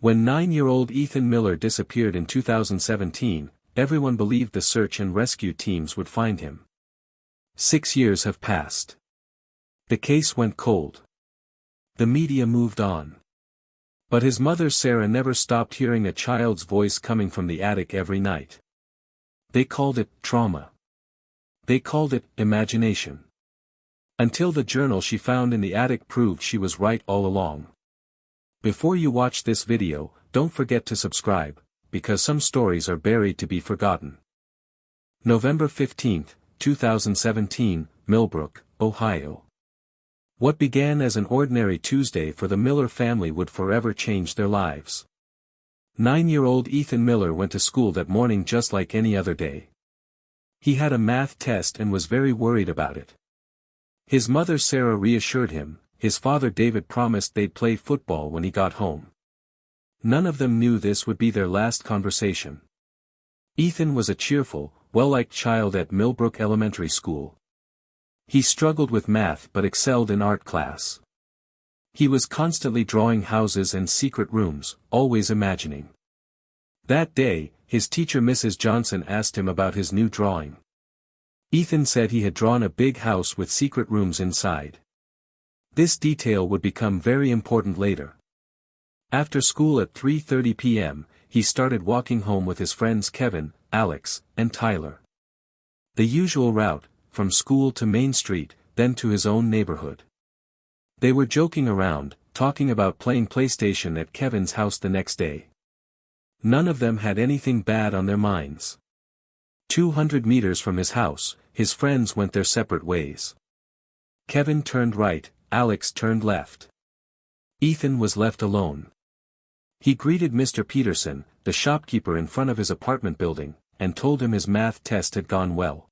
When 9-year-old Ethan Miller disappeared in 2017, everyone believed the search and rescue teams would find him. 6 years have passed. The case went cold. The media moved on. But his mother Sarah never stopped hearing a child's voice coming from the attic every night. They called it trauma. They called it imagination. Until the journal she found in the attic proved she was right all along. Before you watch this video, don't forget to subscribe, because some stories are buried to be forgotten. November 15, 2017, Millbrook, Ohio. What began as an ordinary Tuesday for the Miller family would forever change their lives. 9-year-old Ethan Miller went to school that morning just like any other day. He had a math test and was very worried about it. His mother Sarah reassured him. His father David promised they'd play football when he got home. None of them knew this would be their last conversation. Ethan was a cheerful, well-liked child at Millbrook Elementary School. He struggled with math but excelled in art class. He was constantly drawing houses and secret rooms, always imagining. That day, his teacher Mrs. Johnson asked him about his new drawing. Ethan said he had drawn a big house with secret rooms inside. This detail would become very important later. After school at 3:30 p.m., he started walking home with his friends Kevin, Alex, and Tyler. The usual route, from school to Main Street, then to his own neighborhood. They were joking around, talking about playing PlayStation at Kevin's house the next day. None of them had anything bad on their minds. 200 meters from his house, his friends went their separate ways. Kevin turned right, Alex turned left. Ethan was left alone. He greeted Mr. Peterson, the shopkeeper in front of his apartment building, and told him his math test had gone well.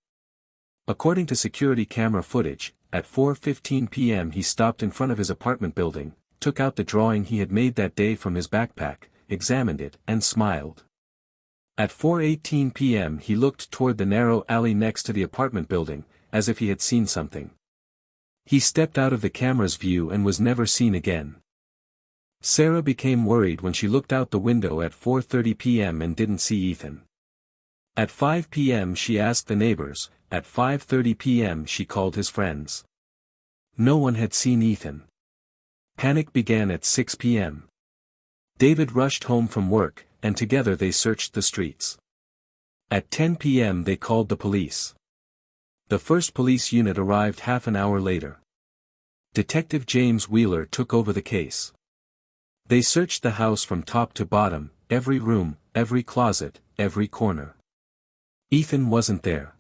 According to security camera footage, at 4:15 p.m. he stopped in front of his apartment building, took out the drawing he had made that day from his backpack, examined it, and smiled. At 4:18 p.m. he looked toward the narrow alley next to the apartment building, as if he had seen something. He stepped out of the camera's view and was never seen again. Sarah became worried when she looked out the window at 4:30 p.m. and didn't see Ethan. At 5 p.m. she asked the neighbors, at 5:30 p.m. she called his friends. No one had seen Ethan. Panic began at 6 p.m. David rushed home from work, and together they searched the streets. At 10 p.m. they called the police. The first police unit arrived half an hour later. Detective James Wheeler took over the case. They searched the house from top to bottom, every room, every closet, every corner. Ethan wasn't there.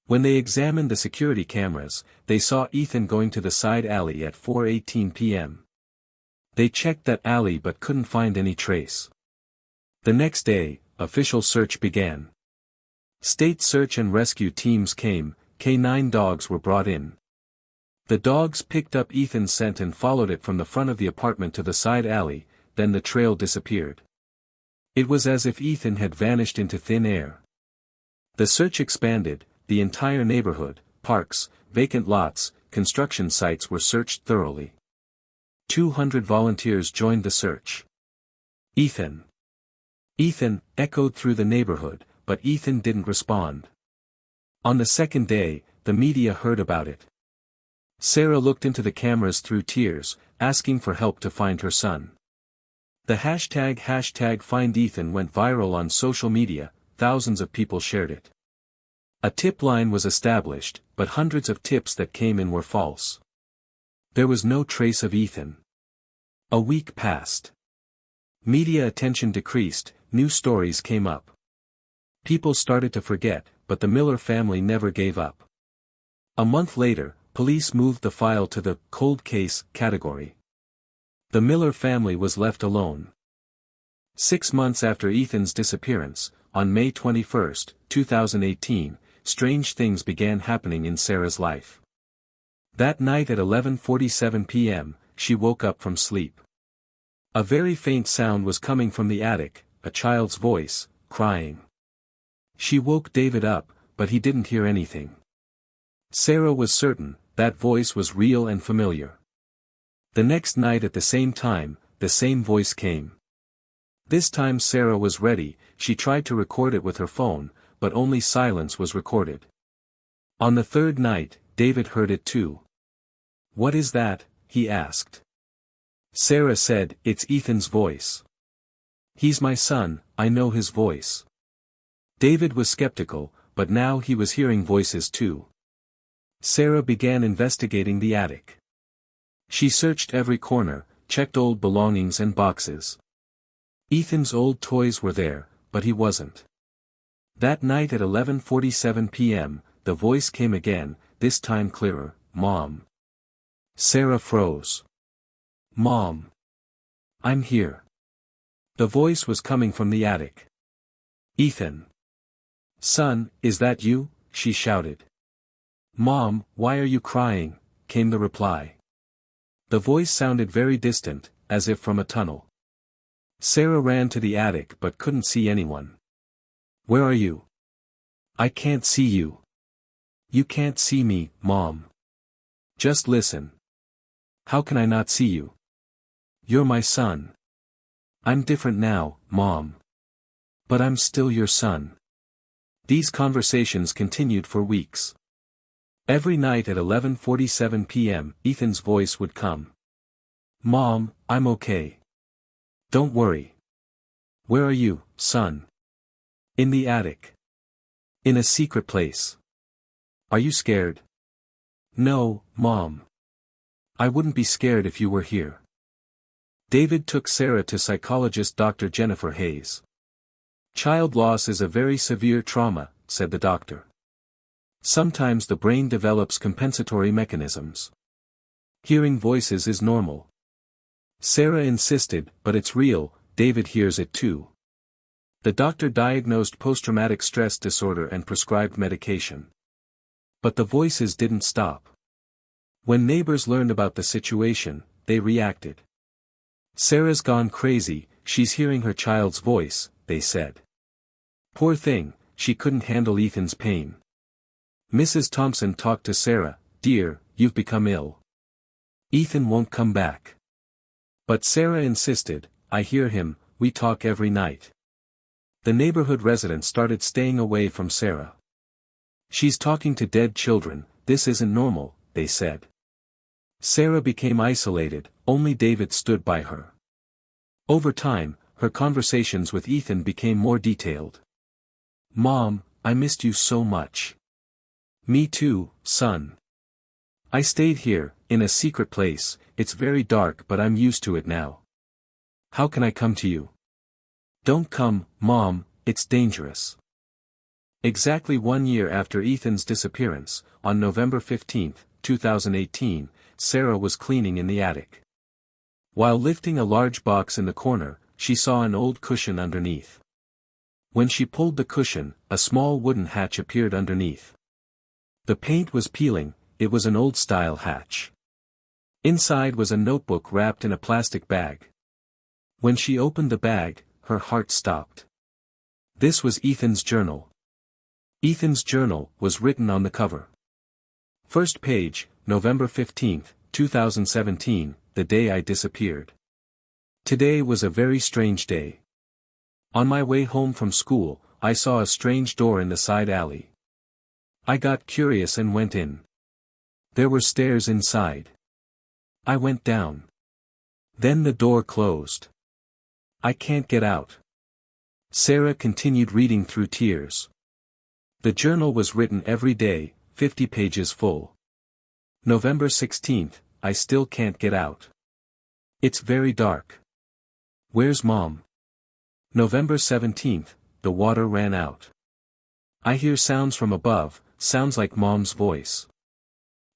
When they examined the security cameras, they saw Ethan going to the side alley at 4:18 p.m. They checked that alley but couldn't find any trace. The next day, official search began. State search and rescue teams came, K9 dogs were brought in. The dogs picked up Ethan's scent and followed it from the front of the apartment to the side alley, then the trail disappeared. It was as if Ethan had vanished into thin air. The search expanded, the entire neighborhood, parks, vacant lots, construction sites were searched thoroughly. 200 volunteers joined the search. Ethan. Ethan, echoed through the neighborhood, but Ethan didn't respond. On the second day, the media heard about it. Sarah looked into the cameras through tears, asking for help to find her son. The hashtag #FindEthan went viral on social media, thousands of people shared it. A tip line was established, but hundreds of tips that came in were false. There was no trace of Ethan. A week passed. Media attention decreased, new stories came up. People started to forget, but the Miller family never gave up. A month later, police moved the file to the cold case category. The Miller family was left alone. 6 months after Ethan's disappearance, on May 21, 2018, strange things began happening in Sarah's life. That night at 11:47 p.m., she woke up from sleep. A very faint sound was coming from the attic, a child's voice, crying. She woke David up, but he didn't hear anything. Sarah was certain, that voice was real and familiar. The next night at the same time, the same voice came. This time Sarah was ready. She tried to record it with her phone, but only silence was recorded. On the third night, David heard it too. "What is that?" he asked. Sarah said, "It's Ethan's voice. He's my son, I know his voice." David was skeptical, but now he was hearing voices too. Sarah began investigating the attic. She searched every corner, checked old belongings and boxes. Ethan's old toys were there, but he wasn't. That night at 11:47 p.m., the voice came again, this time clearer, "Mom." Sarah froze. "Mom. I'm here." The voice was coming from the attic. "Ethan. Son, is that you?" she shouted. "Mom, why are you crying?" came the reply. The voice sounded very distant, as if from a tunnel. Sarah ran to the attic but couldn't see anyone. "Where are you?" "I can't see you." "You can't see me, Mom. Just listen." "How can I not see you? You're my son." "I'm different now, Mom. But I'm still your son." These conversations continued for weeks. Every night at 11:47 p.m., Ethan's voice would come. "Mom, I'm okay. Don't worry." "Where are you, son?" "In the attic. In a secret place." "Are you scared?" "No, Mom. I wouldn't be scared if you were here." David took Sarah to psychologist Dr. Jennifer Hayes. "Child loss is a very severe trauma," said the doctor. "Sometimes the brain develops compensatory mechanisms. Hearing voices is normal." Sarah insisted, "But it's real, David hears it too." The doctor diagnosed post-traumatic stress disorder and prescribed medication. But the voices didn't stop. When neighbors learned about the situation, they reacted. "Sarah's gone crazy, she's hearing her child's voice," they said. "Poor thing, she couldn't handle Ethan's pain." Mrs. Thompson talked to Sarah, "Dear, you've become ill. Ethan won't come back." But Sarah insisted, "I hear him, we talk every night." The neighborhood residents started staying away from Sarah. "She's talking to dead children, this isn't normal," they said. Sarah became isolated, only David stood by her. Over time, her conversations with Ethan became more detailed. "Mom, I missed you so much." "Me too, son. I stayed here, in a secret place, it's very dark but I'm used to it now. How can I come to you?" "Don't come, Mom, it's dangerous." Exactly 1 year after Ethan's disappearance, on November 15, 2018, Sarah was cleaning in the attic. While lifting a large box in the corner, she saw an old cushion underneath. When she pulled the cushion, a small wooden hatch appeared underneath. The paint was peeling, it was an old-style hatch. Inside was a notebook wrapped in a plastic bag. When she opened the bag, her heart stopped. This was Ethan's journal. Ethan's journal was written on the cover. First page, November 15, 2017, the day I disappeared. Today was a very strange day. On my way home from school, I saw a strange door in the side alley. I got curious and went in. There were stairs inside. I went down. Then the door closed. I can't get out. Sarah continued reading through tears. The journal was written every day, 50 pages full. November 16, I still can't get out. It's very dark. Where's Mom? November 17, the water ran out. I hear sounds from above, sounds like Mom's voice.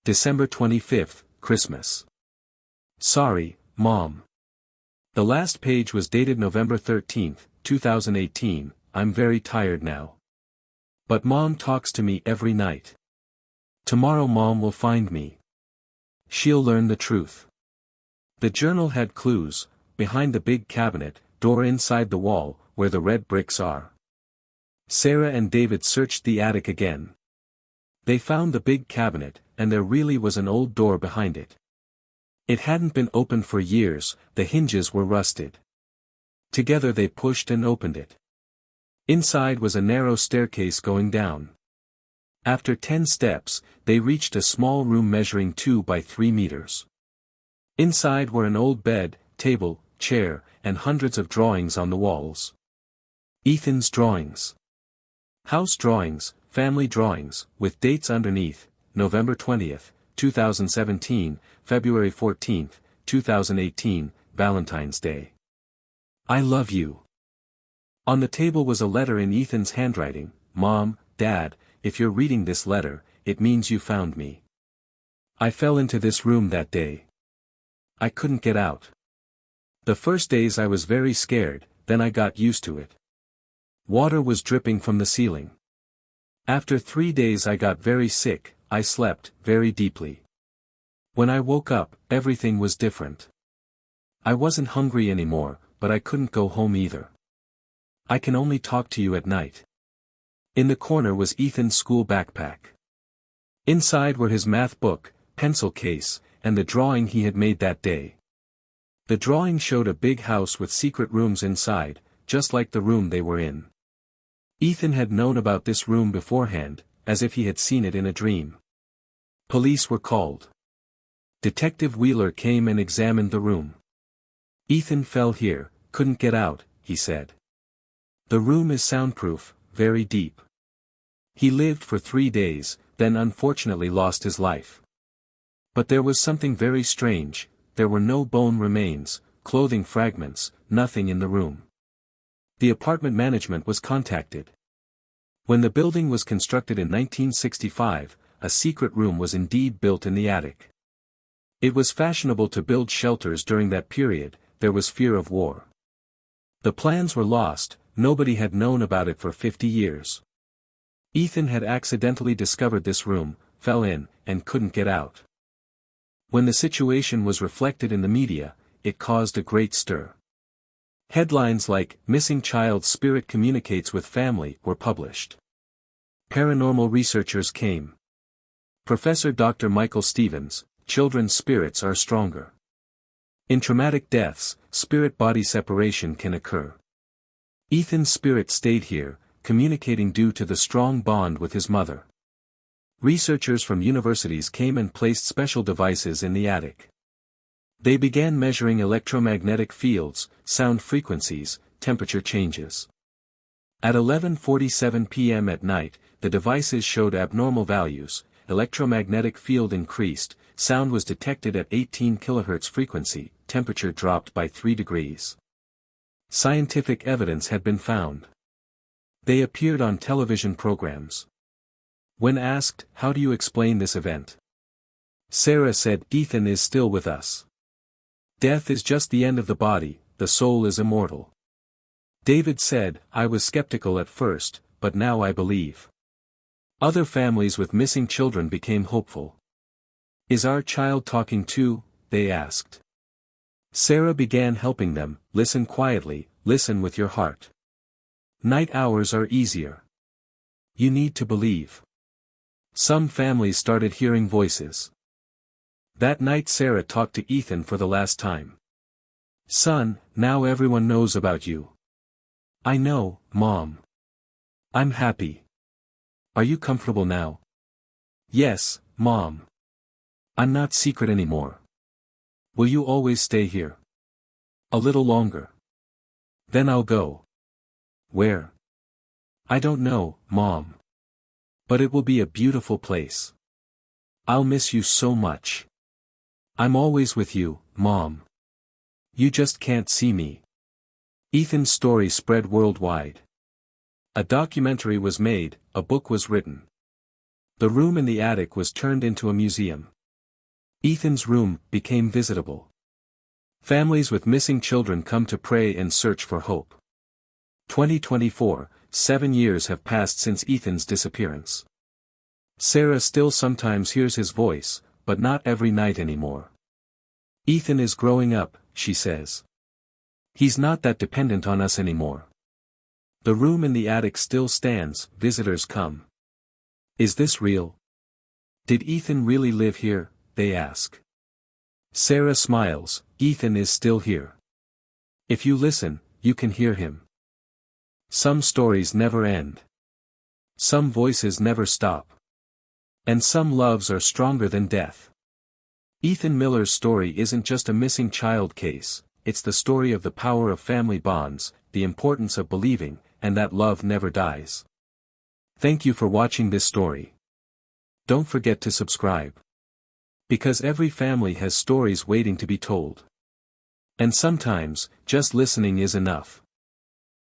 December 25, Christmas. Sorry, Mom. The last page was dated November 13, 2018, I'm very tired now. But Mom talks to me every night. Tomorrow Mom will find me. She'll learn the truth. The journal had clues, behind the big cabinet, door inside the wall, where the red bricks are. Sarah and David searched the attic again. They found the big cabinet, and there really was an old door behind it. It hadn't been opened for years, the hinges were rusted. Together they pushed and opened it. Inside was a narrow staircase going down. After 10 steps, they reached a small room measuring 2 by 3 meters. Inside were an old bed, table, chair, and hundreds of drawings on the walls. Ethan's drawings. House drawings, family drawings, with dates underneath, November 20th, 2017, February 14th, 2018, Valentine's Day. I love you. On the table was a letter in Ethan's handwriting. Mom, Dad, if you're reading this letter, it means you found me. I fell into this room that day. I couldn't get out. The first days I was very scared, then I got used to it. Water was dripping from the ceiling. After 3 days I got very sick, I slept very deeply. When I woke up, everything was different. I wasn't hungry anymore, but I couldn't go home either. I can only talk to you at night. In the corner was Ethan's school backpack. Inside were his math book, pencil case, and the drawing he had made that day. The drawing showed a big house with secret rooms inside, just like the room they were in. Ethan had known about this room beforehand, as if he had seen it in a dream. Police were called. Detective Wheeler came and examined the room. Ethan fell here, couldn't get out, he said. The room is soundproof, very deep. He lived for 3 days, then unfortunately lost his life. But there was something very strange, there were no bone remains, clothing fragments, nothing in the room. The apartment management was contacted. When the building was constructed in 1965, a secret room was indeed built in the attic. It was fashionable to build shelters during that period, there was fear of war. The plans were lost, nobody had known about it for 50 years. Ethan had accidentally discovered this room, fell in, and couldn't get out. When the situation was reflected in the media, it caused a great stir. Headlines like, "Missing Child's Spirit Communicates with Family," were published. Paranormal researchers came. Professor Dr. Michael Stevens, "Children's spirits are stronger. In traumatic deaths, spirit-body separation can occur." Ethan's spirit stayed here, communicating due to the strong bond with his mother. Researchers from universities came and placed special devices in the attic. They began measuring electromagnetic fields, sound frequencies, temperature changes. At 11:47 p.m. at night, the devices showed abnormal values, electromagnetic field increased, sound was detected at 18 kHz frequency, temperature dropped by 3 degrees. Scientific evidence had been found. They appeared on television programs. When asked, "How do you explain this event?" Sarah said, "Ethan is still with us. Death is just the end of the body, the soul is immortal." David said, "I was skeptical at first, but now I believe." Other families with missing children became hopeful. "Is our child talking too?" they asked. Sarah began helping them, "Listen quietly, listen with your heart. Night hours are easier. You need to believe." Some families started hearing voices. That night Sarah talked to Ethan for the last time. "Son, now everyone knows about you." "I know, Mom. I'm happy. Are you comfortable now?" "Yes, Mom. I'm not secret anymore." "Will you always stay here?" "A little longer. Then I'll go." "Where?" "I don't know, Mom. But it will be a beautiful place. I'll miss you so much. I'm always with you, Mom. You just can't see me." Ethan's story spread worldwide. A documentary was made, a book was written. The room in the attic was turned into a museum. Ethan's room became visitable. Families with missing children come to pray and search for hope. 2024, 7 years have passed since Ethan's disappearance. Sarah still sometimes hears his voice, but not every night anymore. "Ethan is growing up," she says. "He's not that dependent on us anymore." The room in the attic still stands, visitors come. "Is this real? Did Ethan really live here?" they ask. Sarah smiles, "Ethan is still here. If you listen, you can hear him. Some stories never end. Some voices never stop. And some loves are stronger than death. Ethan Miller's story isn't just a missing child case, it's the story of the power of family bonds, the importance of believing, and that love never dies. Thank you for watching this story. Don't forget to subscribe. Because every family has stories waiting to be told. And sometimes, just listening is enough.